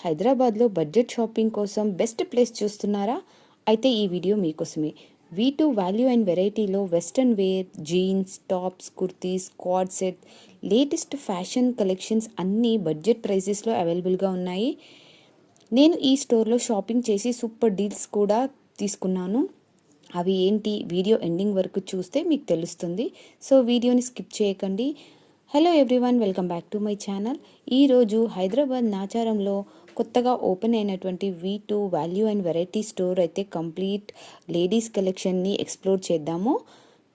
హైదరాబాద్లో budget shopping కోసం best place చూస్తున్నారా? అయితే ఈ వీడియో మీకోసమే. V2 వాల్యూ అండ్ వెరైటీలో western wear, jeans, tops, kurtis, quad set, latest fashion collections అన్నీ బడ్జెట్ ప్రైసెస్లో అవైలబుల్గా ఉన్నాయి. నేను ఈ స్టోర్లో షాపింగ్ చేసి సూపర్ డీల్స్ కూడా తీసుకున్నాను. అవి ఏంటి వీడియో ఎండింగ్ వరకు చూస్తే మీకు తెలుస్తుంది. సో వీడియోని స్కిప్ చేయకండి. Hello everyone, welcome back to my channel. ఈరోజు హైదరాబాద్ నాచారంలో కొత్తగా ఓపెన్ అయినటువంటి V2 value and variety store అయితే కంప్లీట్ లేడీస్ కలెక్షన్ని ఎక్స్ప్లోర్ చేద్దాము.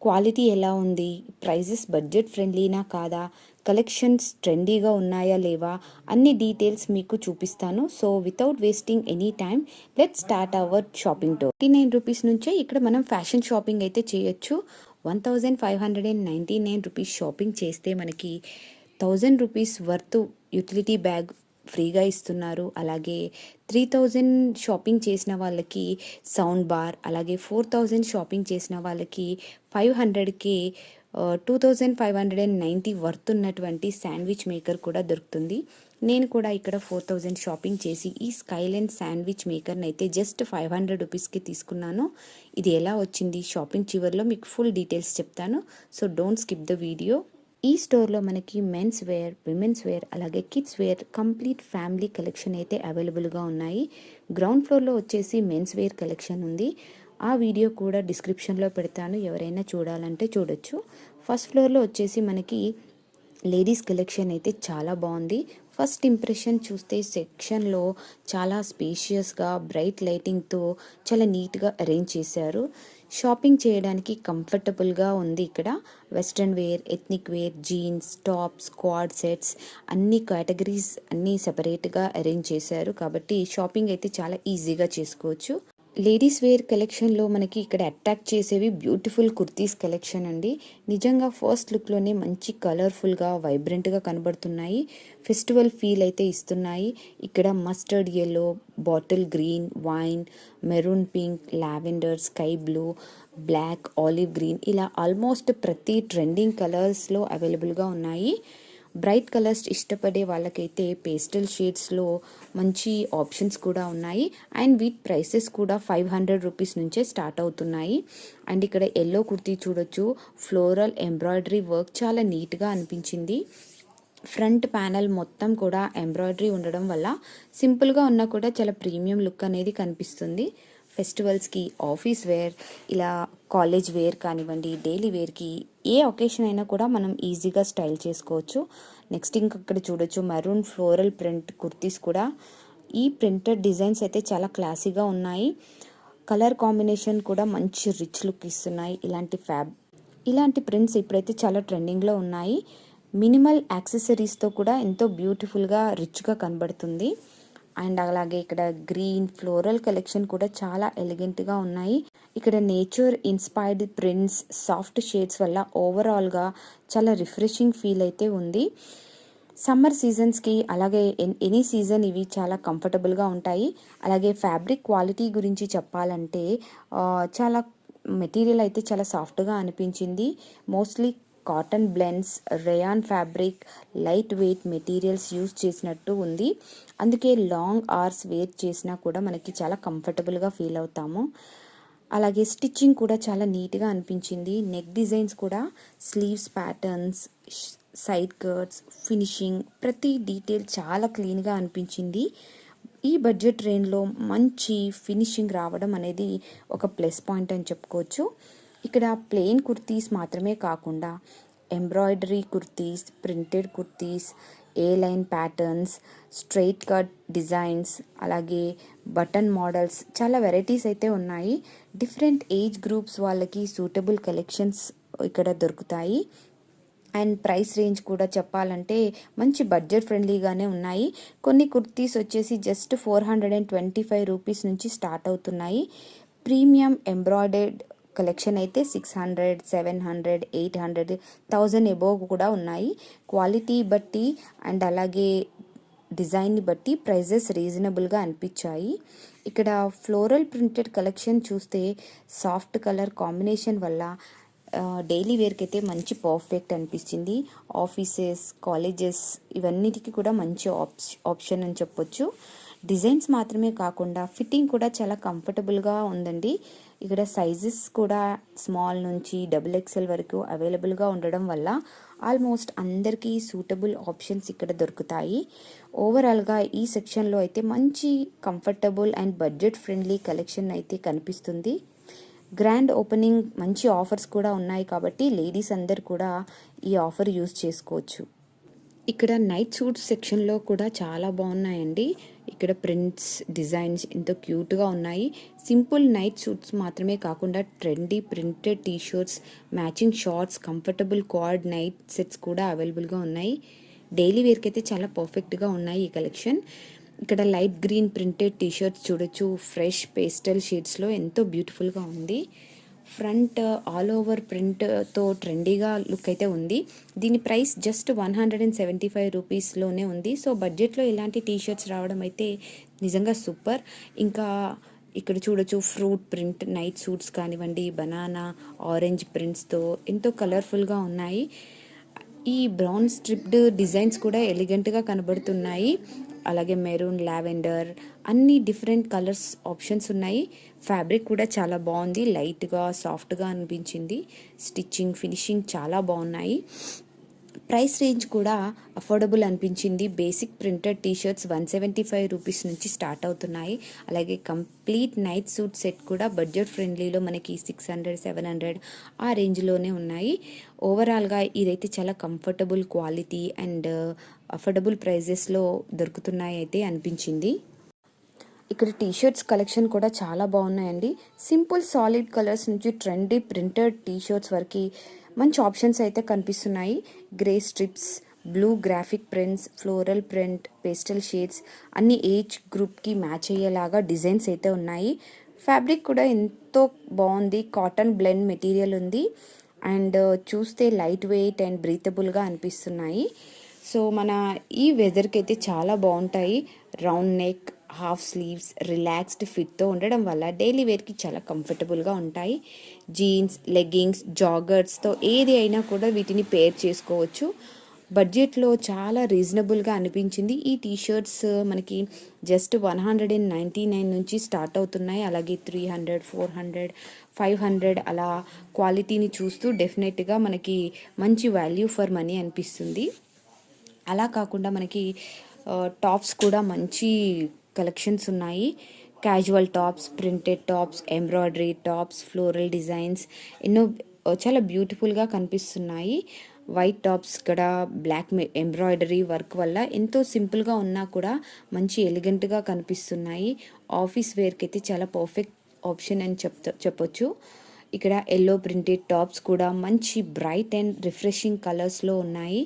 క్వాలిటీ ఎలా ఉంది, ప్రైజెస్ బడ్జెట్ ఫ్రెండ్లీనా కాదా, కలెక్షన్స్ ట్రెండీగా ఉన్నాయా లేవా, అన్ని డీటెయిల్స్ మీకు చూపిస్తాను. So without wasting any time let's start our shopping tour. ₹99 నుంచే ఇక్కడ మనం ఫ్యాషన్ షాపింగ్ అయితే చేయొచ్చు. ₹1599 షాపింగ్ చేస్తే మనకి ₹1000 వర్త్ యూటిలిటీ బ్యాగ్ ఫ్రీగా ఇస్తున్నారు. అలాగే 3000 షాపింగ్ చేసిన వాళ్ళకి సౌండ్ బార్, అలాగే 4000 షాపింగ్ చేసిన వాళ్ళకి 500కి 2590 వర్త్ ఉన్నటువంటి శాండ్విచ్ మేకర్ కూడా దొరుకుతుంది. నేను కూడా ఇక్కడ 4000 షాపింగ్ చేసి ఈ స్కైలైన్ శాండ్విచ్ మేకర్ని అయితే జస్ట్ ₹500కి తీసుకున్నాను. ఇది ఎలా వచ్చింది షాపింగ్ చివర్లో మీకు ఫుల్ డీటెయిల్స్ చెప్తాను. So don't skip the video. ఈ స్టోర్లో మనకి మెన్స్ వేర్, విమెన్స్ వేర్, అలాగే kids wear complete family collection అయితే అవైలబుల్గా ఉన్నాయి. గ్రౌండ్ ఫ్లోర్లో వచ్చేసి మెన్స్ వేర్ కలెక్షన్ ఉంది. ఆ వీడియో కూడా డిస్క్రిప్షన్లో పెడతాను, ఎవరైనా చూడాలంటే చూడొచ్చు. ఫస్ట్ ఫ్లోర్లో వచ్చేసి మనకి లేడీస్ కలెక్షన్ అయితే చాలా బాగుంది. ఫస్ట్ ఇంప్రెషన్ చూస్తే సెక్షన్లో చాలా స్పేషియస్గా బ్రైట్ లైటింగ్తో చాలా నీట్గా అరేంజ్ చేశారు. షాపింగ్ చేయడానికి కంఫర్టబుల్గా ఉంది. ఇక్కడ western wear, ethnic wear, jeans, tops, quad sets అన్ని కేటగిరీస్ అన్నీ సెపరేట్గా అరేంజ్ చేశారు. కాబట్టి షాపింగ్ అయితే చాలా ఈజీగా చేసుకోవచ్చు. లేడీస్ వేర్ కలెక్షన్లో మనకి ఇక్కడ అట్రాక్ట్ చేసేవి బ్యూటిఫుల్ కుర్తీస్ కలెక్షన్ అండి. నిజంగా ఫస్ట్ లుక్లోనే మంచి కలర్ఫుల్గా వైబ్రెంట్గా కనబడుతున్నాయి. ఫెస్టివల్ ఫీల్ అయితే ఇస్తున్నాయి. ఇక్కడ mustard yellow, bottle green, wine, maroon pink, lavender, sky blue, black, olive green ఇలా ఆల్మోస్ట్ ప్రతి ట్రెండింగ్ కలర్స్లో అవైలబుల్గా ఉన్నాయి. బ్రైట్ కలర్స్ ఇష్టపడే వాళ్ళకైతే పేస్టల్ షేడ్స్లో మంచి ఆప్షన్స్ కూడా ఉన్నాయి. అండ్ వీటి ప్రైసెస్ కూడా ₹500 నుంచే స్టార్ట్ అవుతున్నాయి. అండ్ ఇక్కడ ఎల్లో కుర్తీ చూడొచ్చు. ఫ్లోరల్ ఎంబ్రాయిడరీ వర్క్ చాలా నీట్గా అనిపించింది. ఫ్రంట్ ప్యానల్ మొత్తం కూడా ఎంబ్రాయిడరీ ఉండడం వల్ల సింపుల్గా ఉన్నా కూడా చాలా ప్రీమియం లుక్ అనేది కనిపిస్తుంది. ఫెస్టివల్స్కి, ఆఫీస్ వేర్, ఇలా కాలేజ్ వేర్ కానివ్వండి, డైలీ వేర్కి ఏ ఒకేషన్ అయినా కూడా మనం ఈజీగా స్టైల్ చేసుకోవచ్చు. నెక్స్ట్ ఇంకక్కడ చూడొచ్చు మెరూన్ ఫ్లోరల్ ప్రింట్ కుర్తీస్ కూడా. ఈ ప్రింటెడ్ డిజైన్స్ అయితే చాలా క్లాసీగా ఉన్నాయి. కలర్ కాంబినేషన్ కూడా మంచి రిచ్ లుక్ ఇస్తున్నాయి. ఇలాంటి ప్రింట్స్ ఇప్పుడైతే చాలా ట్రెండింగ్లో ఉన్నాయి. మినిమల్ యాక్సెసరీస్తో కూడా ఎంతో బ్యూటిఫుల్గా రిచ్గా కనబడుతుంది. అండ్ అలాగే ఇక్కడ గ్రీన్ ఫ్లోరల్ కలెక్షన్ కూడా చాలా ఎలిగెంట్గా ఉన్నాయి. ఇక్కడ nature inspired prints, soft shades వల్ల ఓవరాల్గా చాలా రిఫ్రెషింగ్ ఫీల్ అయితే ఉంది. సమ్మర్ సీజన్స్కి అలాగే ఎనీ సీజన్ ఇవి చాలా కంఫర్టబుల్గా ఉంటాయి. అలాగే ఫ్యాబ్రిక్ క్వాలిటీ గురించి చెప్పాలంటే చాలా మెటీరియల్ అయితే చాలా సాఫ్ట్గా అనిపించింది. Mostly cotton blends, rayon fabric, light weight materials use చేసినట్టు ఉంది. అందుకే లాంగ్ అవర్స్ వేర్ చేసినా కూడా మనకి చాలా కంఫర్టబుల్గా ఫీల్ అవుతాము. అలాగే స్టిచ్చింగ్ కూడా చాలా నీట్గా అనిపించింది. నెక్ డిజైన్స్ కూడా, sleeves patterns, side cuts, finishing ప్రతి డీటెయిల్ చాలా క్లీన్గా అనిపించింది. ఈ బడ్జెట్ రేంజ్లో మంచి ఫినిషింగ్ రావడం అనేది ఒక ప్లస్ పాయింట్ అని చెప్పుకోవచ్చు. ఇక్కడ ప్లెయిన్ కుర్తీస్ మాత్రమే కాకుండా embroidery kurtis, printed kurtis, A line patterns, straight cut designs, అలాగే బటన్ మోడల్స్ చాలా వెరైటీస్ అయితే ఉన్నాయి. డిఫరెంట్ ఏజ్ గ్రూప్స్ వాళ్ళకి సూటబుల్ కలెక్షన్స్ ఇక్కడ దొరుకుతాయి. అండ్ ప్రైస్ రేంజ్ కూడా చెప్పాలంటే మంచి బడ్జెట్ ఫ్రెండ్లీగానే ఉన్నాయి. కొన్ని కుర్తీస్ వచ్చేసి జస్ట్ ₹425 నుంచి స్టార్ట్ అవుతున్నాయి. ప్రీమియం ఎంబ్రాయిడర్డ్ కలెక్షన్ అయితే 600, 700, 800, 1000 ఎబోవ్ కూడా ఉన్నాయి. క్వాలిటీ బట్టి అండ్ అలాగే డిజైన్ని బట్టి ప్రైజెస్ రీజనబుల్గా అనిపించాయి. ఇక్కడ ఫ్లోరల్ ప్రింటెడ్ కలెక్షన్ చూస్తే సాఫ్ట్ కలర్ కాంబినేషన్ వల్ల డైలీ వేర్కి అయితే మంచి పర్ఫెక్ట్ అనిపించింది. ఆఫీసెస్, కాలేజెస్ ఇవన్నిటికీ కూడా మంచి ఆప్షన్ అని చెప్పొచ్చు. డిజైన్స్ మాత్రమే కాకుండా ఫిట్టింగ్ కూడా చాలా కంఫర్టబుల్గా ఉందండి. ఇక్కడ సైజెస్ కూడా స్మాల్ నుంచి XXL వరకు అవైలబుల్గా ఉండడం వల్ల ఆల్మోస్ట్ అందరికీ సూటబుల్ ఆప్షన్స్ ఇక్కడ దొరుకుతాయి. ఓవరాల్గా ఈ సెక్షన్లో అయితే మంచి comfortable and budget friendly collection అయితే కనిపిస్తుంది. గ్రాండ్ ఓపెనింగ్ మంచి ఆఫర్స్ కూడా ఉన్నాయి కాబట్టి లేడీస్ అందరు కూడా ఈ ఆఫర్ యూజ్ చేసుకోవచ్చు. ఇక్కడ నైట్ సూట్స్ సెక్షన్లో కూడా చాలా బాగున్నాయండి. ఇక్కడ ప్రింట్స్ డిజైన్స్ ఎంతో క్యూట్గా ఉన్నాయి. సింపుల్ నైట్ సూట్స్ మాత్రమే కాకుండా trendy printed T-shirts, matching shorts, comfortable quad night sets కూడా అవైలబుల్గా ఉన్నాయి. డైలీ వేర్కి అయితే చాలా పర్ఫెక్ట్గా ఉన్నాయి ఈ కలెక్షన్. ఇక్కడ లైట్ గ్రీన్ ప్రింటెడ్ టీషర్ట్స్ చూడొచ్చు. ఫ్రెష్ పేస్టల్ షేడ్స్లో ఎంతో బ్యూటిఫుల్గా ఉంది. ఫ్రంట్ ఆల్ ఓవర్ ప్రింట్తో ట్రెండీగా లుక్ అయితే ఉంది. దీని ప్రైస్ జస్ట్ 175 రూపీస్లోనే ఉంది. సో బడ్జెట్లో ఇలాంటి టీషర్ట్స్ రావడం అయితే నిజంగా సూపర్. ఇంకా ఇక్కడ చూడొచ్చు ఫ్రూట్ ప్రింట్ నైట్ సూట్స్ కానివ్వండి, బనానా ఆరెంజ్ ప్రింట్స్తో ఎంతో కలర్ఫుల్గా ఉన్నాయి. ఈ బ్రౌన్ స్ట్రిప్డ్ డిజైన్స్ కూడా ఎలిగెంట్గా కనబడుతున్నాయి. అలాగే మెరూన్, లావెండర్ అన్ని డిఫరెంట్ కలర్స్ ఆప్షన్స్ ఉన్నాయి. ఫ్యాబ్రిక్ కూడా చాలా బాగుంది, లైట్గా సాఫ్ట్గా అనిపించింది. స్టిచ్చింగ్ ఫినిషింగ్ చాలా బాగున్నాయి. ప్రైస్ రేంజ్ కూడా అఫోర్డబుల్ అనిపించింది. బేసిక్ ప్రింటెడ్ టీషర్ట్స్ 175 రూపీస్ నుంచి స్టార్ట్ అవుతున్నాయి. అలాగే కంప్లీట్ నైట్ సూట్ సెట్ కూడా బడ్జెట్ ఫ్రెండ్లీలో మనకి 600, 700 ఆ రేంజ్లోనే ఉన్నాయి. ఓవరాల్గా ఇదైతే చాలా కంఫర్టబుల్ క్వాలిటీ అండ్ అఫోర్డబుల్ ప్రైజెస్లో దొరుకుతున్నాయి అయితే అనిపించింది. ఇక్కడ టీషర్ట్స్ కలెక్షన్ కూడా చాలా బాగున్నాయండి. సింపుల్ సాలిడ్ కలర్స్ నుంచి ట్రెండీ ప్రింటెడ్ టీషర్ట్స్ వరకు మంచి ఆప్షన్స్ అయితే కనిపిస్తున్నాయి. Grey stripes, blue graphic prints, floral print, pastel shades అన్ని ఏజ్ గ్రూప్కి మ్యాచ్ అయ్యేలాగా డిజైన్స్ అయితే ఉన్నాయి. ఫ్యాబ్రిక్ కూడా ఎంతో బాగుంది. కాటన్ బ్లెండ్ మెటీరియల్ ఉంది అండ్ చూస్తే లైట్ వెయిట్ అండ్ బ్రీతబుల్గా అనిపిస్తున్నాయి. సో మన ఈ వెదర్కి అయితే చాలా బాగుంటాయి. Round neck, half sleeves, relaxed ఫిట్తో ఉండడం వల్ల డైలీ వేర్కి చాలా కంఫర్టబుల్గా ఉంటాయి. జీన్స్, లెగ్గింగ్స్, జాగర్స్తో ఏది అయినా కూడా వీటిని పేర్ చేసుకోవచ్చు. బడ్జెట్లో చాలా రీజనబుల్గా అనిపించింది. ఈ టీషర్ట్స్ మనకి జస్ట్ 199 నుంచి స్టార్ట్ అవుతున్నాయి. అలాగే 300, 400, 500 అలా క్వాలిటీని చూస్తూ డెఫినెట్గా మనకి మంచి వాల్యూ ఫర్ మనీ అనిపిస్తుంది. అలా కాకుండా మనకి టాప్స్ కూడా మంచి కలెక్షన్స్ ఉన్నాయి. Casual tops, printed tops, embroidery tops, floral designs ఎన్నో చాలా బ్యూటిఫుల్గా కనిపిస్తున్నాయి. వైట్ టాప్స్ కూడా బ్లాక్ ఎంబ్రాయిడరీ వర్క్ వల్ల ఎంతో సింపుల్గా ఉన్నా కూడా మంచి ఎలిగెంట్గా కనిపిస్తున్నాయి. ఆఫీస్ వేర్కి అయితే చాలా పర్ఫెక్ట్ ఆప్షన్ అని చెప్పొచ్చు. ఇక్కడ ఎల్లో ప్రింటెడ్ టాప్స్ కూడా మంచి బ్రైట్ అండ్ రిఫ్రెషింగ్ కలర్స్లో ఉన్నాయి.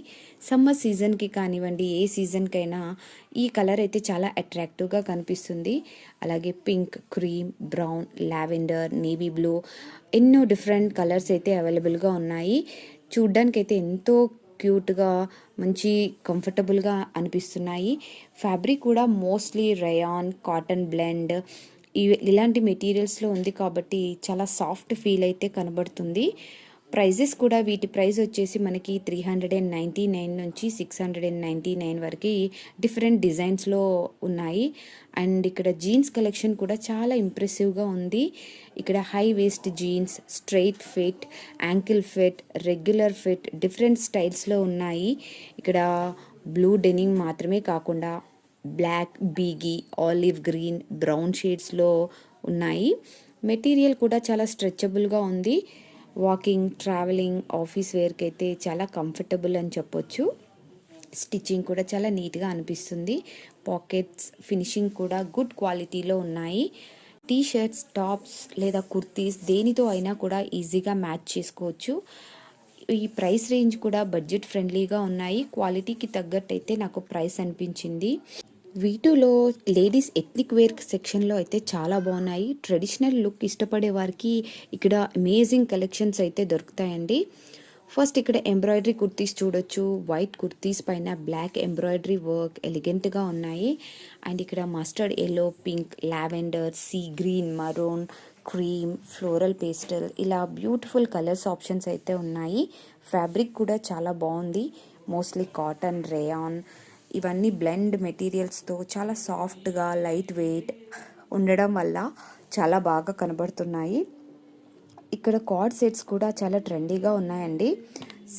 సమ్మర్ సీజన్కి కానివ్వండి, ఏ సీజన్కైనా ఈ కలర్ అయితే చాలా అట్రాక్టివ్గా కనిపిస్తుంది. అలాగే pink, cream, brown, lavender, navy blue ఎన్నో డిఫరెంట్ కలర్స్ అయితే అవైలబుల్గా ఉన్నాయి. చూడ్డానికైతే ఎంతో క్యూట్గా మంచి కంఫర్టబుల్గా అనిపిస్తున్నాయి. ఫ్యాబ్రిక్ కూడా మోస్ట్లీ రయాన్, కాటన్ బ్లెండ్ ఇలాంటి మెటీరియల్స్లో ఉంది కాబట్టి చాలా సాఫ్ట్ ఫీల్ అయితే కనబడుతుంది. ప్రైజెస్ కూడా వీటి ప్రైస్ వచ్చేసి మనకి 399 నుంచి 699 వరకు డిఫరెంట్ డిజైన్స్లో ఉన్నాయి. అండ్ ఇక్కడ జీన్స్ కలెక్షన్ కూడా చాలా ఇంప్రెసివ్గా ఉంది. ఇక్కడ high waist jeans, straight fit, ankle fit, regular fit different స్టైల్స్లో ఉన్నాయి. ఇక్కడ బ్లూ డెనిమ్ మాత్రమే కాకుండా black, beige, olive green, brown షేడ్స్లో ఉన్నాయి. మెటీరియల్ కూడా చాలా స్ట్రెచబుల్గా ఉంది. వాకింగ్, ట్రావెలింగ్, ఆఫీస్ వేర్కి అయితే చాలా కంఫర్టబుల్ అని చెప్పొచ్చు. స్టిచ్చింగ్ కూడా చాలా నీట్గా అనిపిస్తుంది. పాకెట్స్ ఫినిషింగ్ కూడా గుడ్ క్వాలిటీలో ఉన్నాయి. టీషర్ట్స్, టాప్స్ లేదా కుర్తీస్ దేనితో అయినా కూడా ఈజీగా మ్యాచ్ చేసుకోవచ్చు. ఈ ప్రైస్ రేంజ్ కూడా బడ్జెట్ ఫ్రెండ్లీగా ఉన్నాయి. క్వాలిటీకి తగ్గట్టు అయితే నాకు ప్రైస్ అనిపించింది. వీటిలో లేడీస్ ఎథ్నిక్ వేర్ సెక్షన్లో అయితే చాలా బాగున్నాయి. ట్రెడిషనల్ లుక్ ఇష్టపడే వారికి ఇక్కడ అమేజింగ్ కలెక్షన్స్ అయితే దొరుకుతాయండి. ఫస్ట్ ఇక్కడ ఎంబ్రాయిడరీ కుర్తీస్ చూడొచ్చు. వైట్ కుర్తీస్ పైన బ్లాక్ ఎంబ్రాయిడరీ వర్క్ ఎలిగెంట్గా ఉన్నాయి. అండ్ ఇక్కడ mustard yellow, pink, lavender, sea green, maroon, cream, floral pastel ఇలా బ్యూటిఫుల్ కలర్స్ ఆప్షన్స్ అయితే ఉన్నాయి. ఫ్యాబ్రిక్ కూడా చాలా బాగుంది. మోస్ట్లీ కాటన్, రేయాన్ ఇవన్నీ బ్లెండ్ మెటీరియల్స్తో చాలా సాఫ్ట్గా లైట్ వెయిట్ ఉండడం వల్ల చాలా బాగా కనబడుతున్నాయి. ఇక్కడ కార్డ్ సెట్స్ కూడా చాలా ట్రెండీగా ఉన్నాయండి.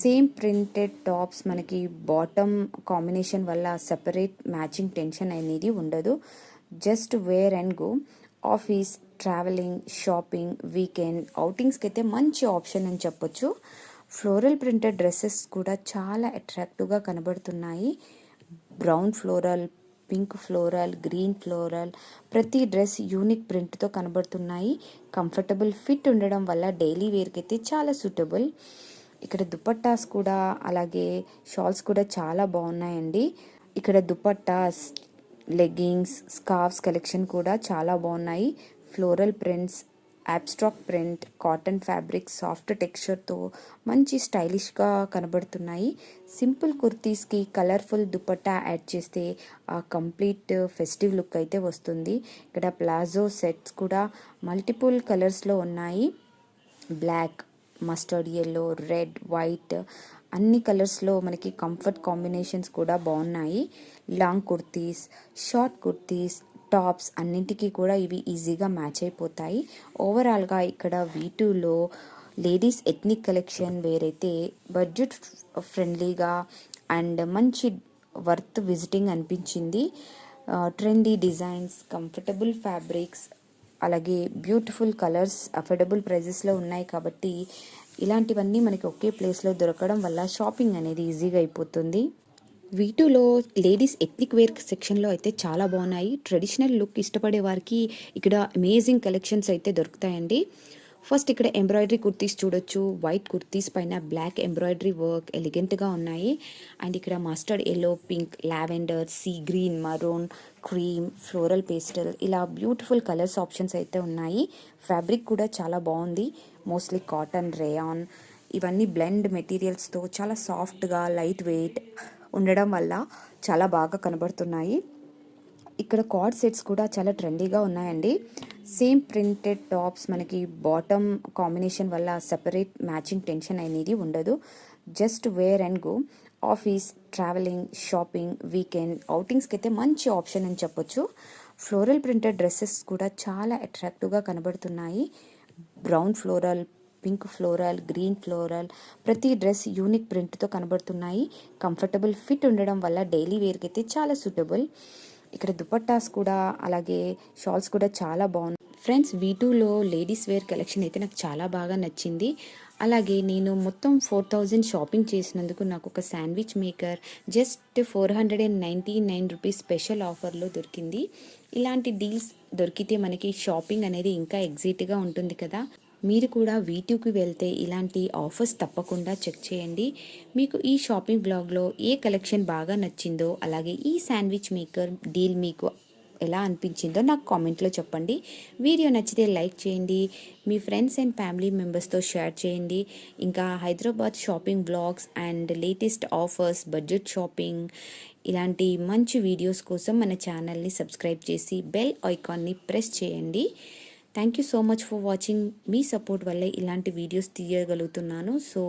సేమ్ ప్రింటెడ్ టాప్స్ మనకి బాటమ్ కాంబినేషన్ వల్ల సెపరేట్ మ్యాచింగ్ టెన్షన్ అనేది ఉండదు. Just wear and go. Office, travelling, shopping, weekend అవుటింగ్స్కి అయితే మంచి ఆప్షన్ అని చెప్పొచ్చు. ఫ్లోరల్ ప్రింటెడ్ డ్రెస్సెస్ కూడా చాలా అట్రాక్టివ్గా కనబడుతున్నాయి. Brown floral, pink floral, green floral, ప్రతి డ్రెస్ యూనిక్ ప్రింట్తో కనబడుతున్నాయి. కంఫర్టబుల్ ఫిట్ ఉండడం వల్ల డైలీ వేర్కి అయితే చాలా సూటబుల్. ఇక్కడ దుపట్టాస్ కూడా అలాగే షాల్స్ కూడా చాలా బాగున్నాయండి. ఇక్కడ దుపట్టాస్, లెగ్గింగ్స్, స్కార్ఫ్స్ కలెక్షన్ కూడా చాలా బాగున్నాయి. Floral prints, abstract print, cotton fabric, soft టెక్స్చర్తో మంచి స్టైలిష్గా కనబడుతున్నాయి. సింపుల్ కుర్తీస్కి కలర్ఫుల్ దుపట్టా యాడ్ చేస్తే ఆ కంప్లీట్ ఫెస్టివ్ లుక్ అయితే వస్తుంది. ఇక్కడ ప్లాజో సెట్స్ కూడా మల్టిపుల్ కలర్స్లో ఉన్నాయి. Black, mustard yellow, red, white అన్ని కలర్స్లో మనకి కంఫర్ట్ కాంబినేషన్స్ కూడా బాగున్నాయి. Long kurtis, short kurtis, tops అన్నింటికీ కూడా ఇవి ఈజీగా మ్యాచ్ అయిపోతాయి. ఓవరాల్గా ఇక్కడ V2లో లేడీస్ ఎథ్నిక్ కలెక్షన్ వేరైతే బడ్జెట్ ఫ్రెండ్లీగా అండ్ మంచి వర్త్ విజిటింగ్ అనిపించింది. ట్రెండీ డిజైన్స్, కంఫర్టబుల్ ఫ్యాబ్రిక్స్, అలాగే బ్యూటిఫుల్ కలర్స్ అఫోర్డబుల్ ప్రైజెస్లో ఉన్నాయి కాబట్టి ఇలాంటివన్నీ మనకి ఒకే ప్లేస్లో దొరకడం వల్ల షాపింగ్ అనేది ఈజీగా అయిపోతుంది. V2లో లేడీస్ ఎథ్నిక్ వేర్ సెక్షన్లో అయితే చాలా బాగున్నాయి. ట్రెడిషనల్ లుక్ ఇష్టపడే వారికి ఇక్కడ అమేజింగ్ కలెక్షన్స్ అయితే దొరుకుతాయండి. ఫస్ట్ ఇక్కడ ఎంబ్రాయిడరీ కుర్తీస్ చూడొచ్చు. వైట్ కుర్తీస్ పైన బ్లాక్ ఎంబ్రాయిడరీ వర్క్ ఎలిగెంట్గా ఉన్నాయి. అండ్ ఇక్కడ mustard yellow, pink, lavender, sea green, maroon, cream, floral pastel ఇలా బ్యూటిఫుల్ కలర్స్ ఆప్షన్స్ అయితే ఉన్నాయి. ఫ్యాబ్రిక్ కూడా చాలా బాగుంది. మోస్ట్లీ కాటన్, రేయాన్ ఇవన్నీ బ్లెండ్ మెటీరియల్స్తో చాలా సాఫ్ట్గా లైట్ వెయిట్ ఉండడం వల్ల చాలా బాగా కనబడుతున్నాయి. ఇక్కడ కార్డ్ సెట్స్ కూడా చాలా ట్రెండీగా ఉన్నాయండి. సేమ్ ప్రింటెడ్ టాప్స్ మనకి బాటమ్ కాంబినేషన్ వల్ల సెపరేట్ మ్యాచింగ్ టెన్షన్ అనేది ఉండదు. Just wear and go. Office, travelling, shopping, weekend అవుటింగ్స్కి అయితే మంచి ఆప్షన్ అని చెప్పొచ్చు. ఫ్లోరల్ ప్రింటెడ్ డ్రెస్సెస్ కూడా చాలా అట్రాక్టివ్గా కనబడుతున్నాయి. Brown floral, pink floral, green floral, ప్రతి డ్రెస్ యూనిక్ ప్రింట్తో కనబడుతున్నాయి. కంఫర్టబుల్ ఫిట్ ఉండడం వల్ల డైలీ వేర్కి అయితే చాలా సూటబుల్. ఇక్కడ దుపట్టాస్ కూడా అలాగే షాల్స్ కూడా చాలా బాగున్నాయి. ఫ్రెండ్స్, V2లో లేడీస్ వేర్ కలెక్షన్ అయితే నాకు చాలా బాగా నచ్చింది. అలాగే నేను మొత్తం 4000 షాపింగ్ చేసినందుకు నాకు ఒక sandwich maker just 499 rupees special ఆఫర్లో దొరికింది. ఇలాంటి డీల్స్ దొరికితే మనకి షాపింగ్ అనేది ఇంకా ఎగ్జైట్గా ఉంటుంది కదా. మీరు కూడా V2కి వెళ్తే ఇలాంటి ఆఫర్స్ తప్పకుండా చెక్ చేయండి. మీకు ఈ షాపింగ్ బ్లాగ్లో ఏ కలెక్షన్ బాగా నచ్చిందో అలాగే ఈ శాండ్విచ్ మేకర్ డీల్ మీకు ఎలా అనిపించిందో నాకు కామెంట్లో చెప్పండి. వీడియో నచ్చితే లైక్ చేయండి, మీ ఫ్రెండ్స్ అండ్ ఫ్యామిలీ మెంబర్స్తో షేర్ చేయండి. ఇంకా Hyderabad shopping blogs and latest offers, budget shopping ఇలాంటి మంచి వీడియోస్ కోసం మన ఛానల్ని సబ్స్క్రైబ్ చేసి బెల్ ఐకాన్ని ప్రెస్ చేయండి. Thank you so much for watching. మీ సపోర్ట్ వల్లే ఇలాంటి వీడియోస్ తీయగలుగుతున్నాను. So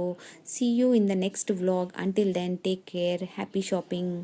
see you in the next vlog. Until then take care. Happy shopping.